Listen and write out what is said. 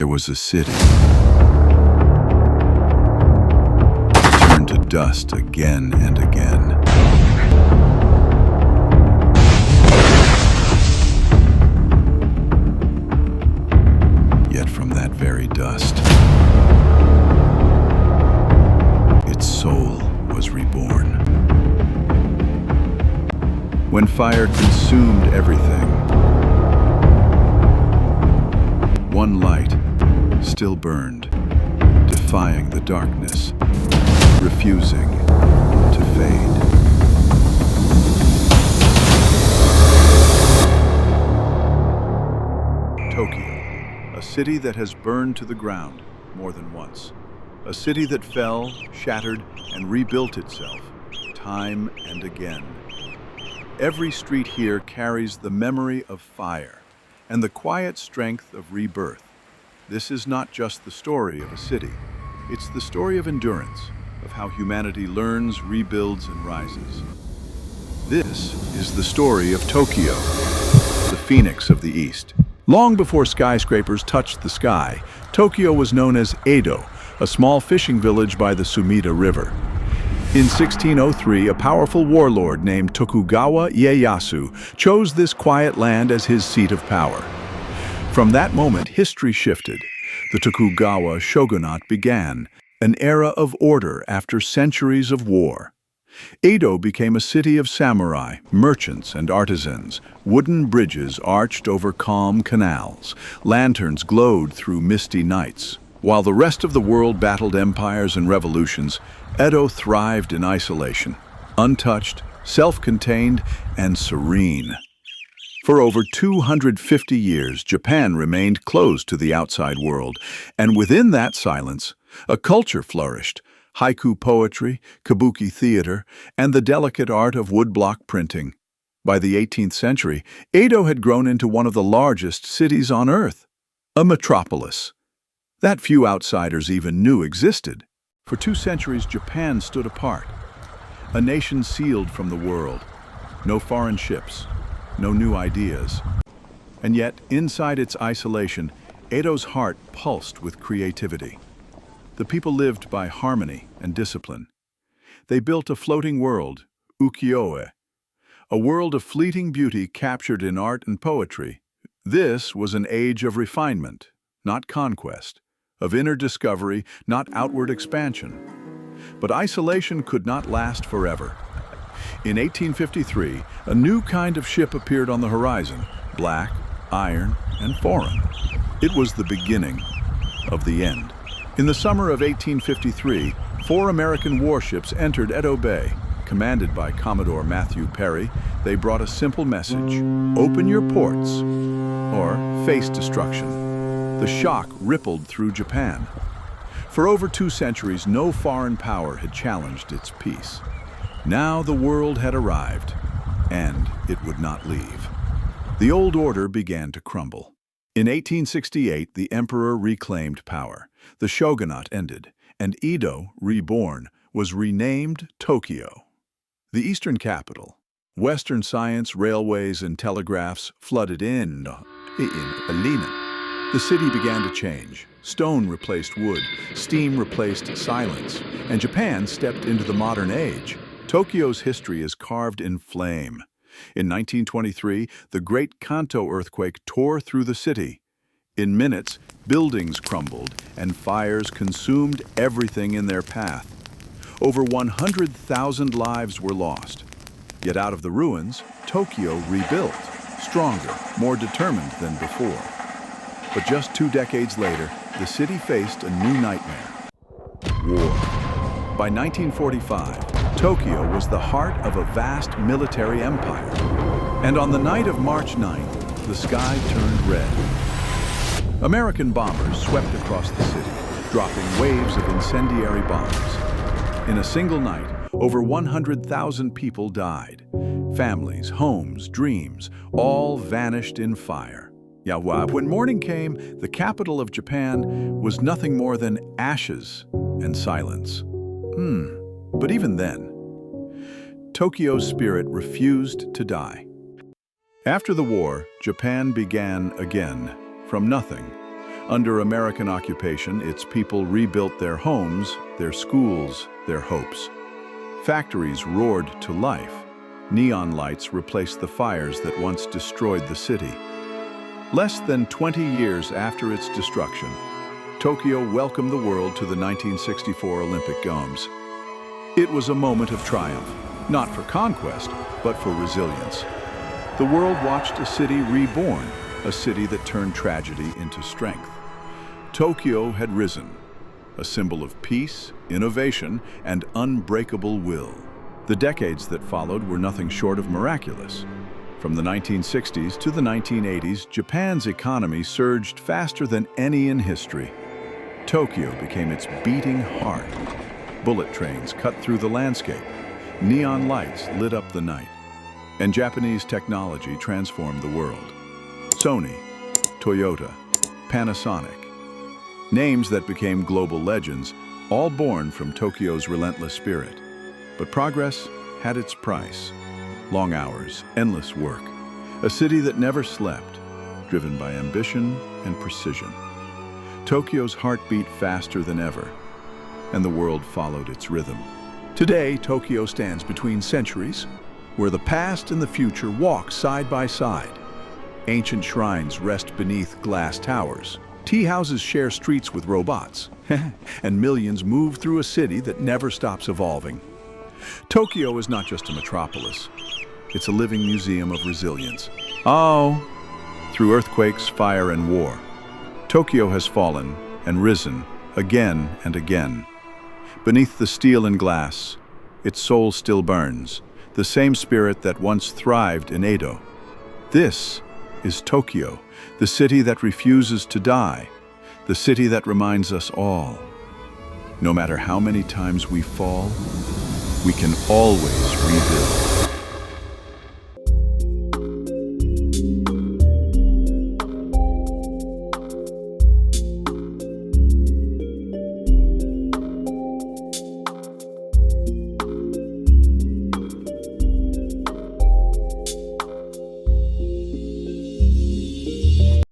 There was a city turned to dust again and again. Yet from that very dust, its soul was reborn. When fire consumed everything, one light still burned, defying the darkness, refusing to fade. Tokyo, a city that has burned to the ground more than once. A city that fell, shattered, and rebuilt itself time and again. Every street here carries the memory of fire and the quiet strength of rebirth. This is not just the story of a city. It's the story of endurance, of how humanity learns, rebuilds, and rises. This is the story of Tokyo, the phoenix of the East. Long before skyscrapers touched the sky, Tokyo was known as Edo, a small fishing village by the Sumida River. In 1603, a powerful warlord named Tokugawa Ieyasu chose this quiet land as his seat of power. From that moment, history shifted. The Tokugawa shogunate began, an era of order after centuries of war. Edo became a city of samurai, merchants, and artisans. Wooden bridges arched over calm canals. Lanterns glowed through misty nights. While the rest of the world battled empires and revolutions, Edo thrived in isolation, untouched, self-contained, and serene. For over 250 years, Japan remained closed to the outside world, and within that silence, a culture flourished: haiku poetry, kabuki theater, and the delicate art of woodblock printing. By the 18th century, Edo had grown into one of the largest cities on earth, a metropolis that few outsiders even knew existed. For 2 centuries, Japan stood apart, a nation sealed from the world. No foreign ships, no new ideas. And yet, inside its isolation, Edo's heart pulsed with creativity. The people lived by harmony and discipline. They built a floating world, ukiyo-e, a world of fleeting beauty captured in art and poetry. This was an age of refinement, not conquest, of inner discovery, not outward expansion. But isolation could not last forever. In 1853, a new kind of ship appeared on the horizon, black, iron, and foreign. It was the beginning of the end. In the summer of 1853, 4 American warships entered Edo Bay. Commanded by Commodore Matthew Perry, they brought a simple message: open your ports, or face destruction. The shock rippled through Japan. For over 2 centuries, no foreign power had challenged its peace. Now the world had arrived, and it would not leave. The old order began to crumble. In 1868, the emperor reclaimed power. The shogunate ended, and Edo, reborn, was renamed Tokyo. The eastern capital. Western science, railways, and telegraphs flooded in Alina. The city began to change. Stone replaced wood, steam replaced silence, and Japan stepped into the modern age. Tokyo's history is carved in flame. In 1923, the Great Kanto earthquake tore through the city. In minutes, buildings crumbled, and fires consumed everything in their path. Over 100,000 lives were lost. Yet out of the ruins, Tokyo rebuilt, stronger, more determined than before. But just 2 decades later, the city faced a new nightmare: war. By 1945, Tokyo was the heart of a vast military empire. And on the night of March 9th, the sky turned red. American bombers swept across the city, dropping waves of incendiary bombs. In a single night, over 100,000 people died. Families, homes, dreams, all vanished in fire. When morning came, the capital of Japan was nothing more than ashes and silence. But even then, Tokyo's spirit refused to die. After the war, Japan began again, from nothing. Under American occupation, its people rebuilt their homes, their schools, their hopes. Factories roared to life. Neon lights replaced the fires that once destroyed the city. Less than 20 years after its destruction, Tokyo welcomed the world to the 1964 Olympic Games. It was a moment of triumph, not for conquest, but for resilience. The world watched a city reborn, a city that turned tragedy into strength. Tokyo had risen, a symbol of peace, innovation, and unbreakable will. The decades that followed were nothing short of miraculous. From the 1960s to the 1980s, Japan's economy surged faster than any in history. Tokyo became its beating heart. Bullet trains cut through the landscape. Neon lights lit up the night. And Japanese technology transformed the world. Sony, Toyota, Panasonic. Names that became global legends, all born from Tokyo's relentless spirit. But progress had its price. Long hours, endless work. A city that never slept, driven by ambition and precision. Tokyo's heart beat faster than ever, and the world followed its rhythm. Today, Tokyo stands between centuries, where the past and the future walk side by side. Ancient shrines rest beneath glass towers. Tea houses share streets with robots, and millions move through a city that never stops evolving. Tokyo is not just a metropolis. It's a living museum of resilience. Through earthquakes, fire, and war, Tokyo has fallen and risen again and again. Beneath the steel and glass, its soul still burns, the same spirit that once thrived in Edo. This is Tokyo, the city that refuses to die, the city that reminds us all, no matter how many times we fall, we can always rebuild.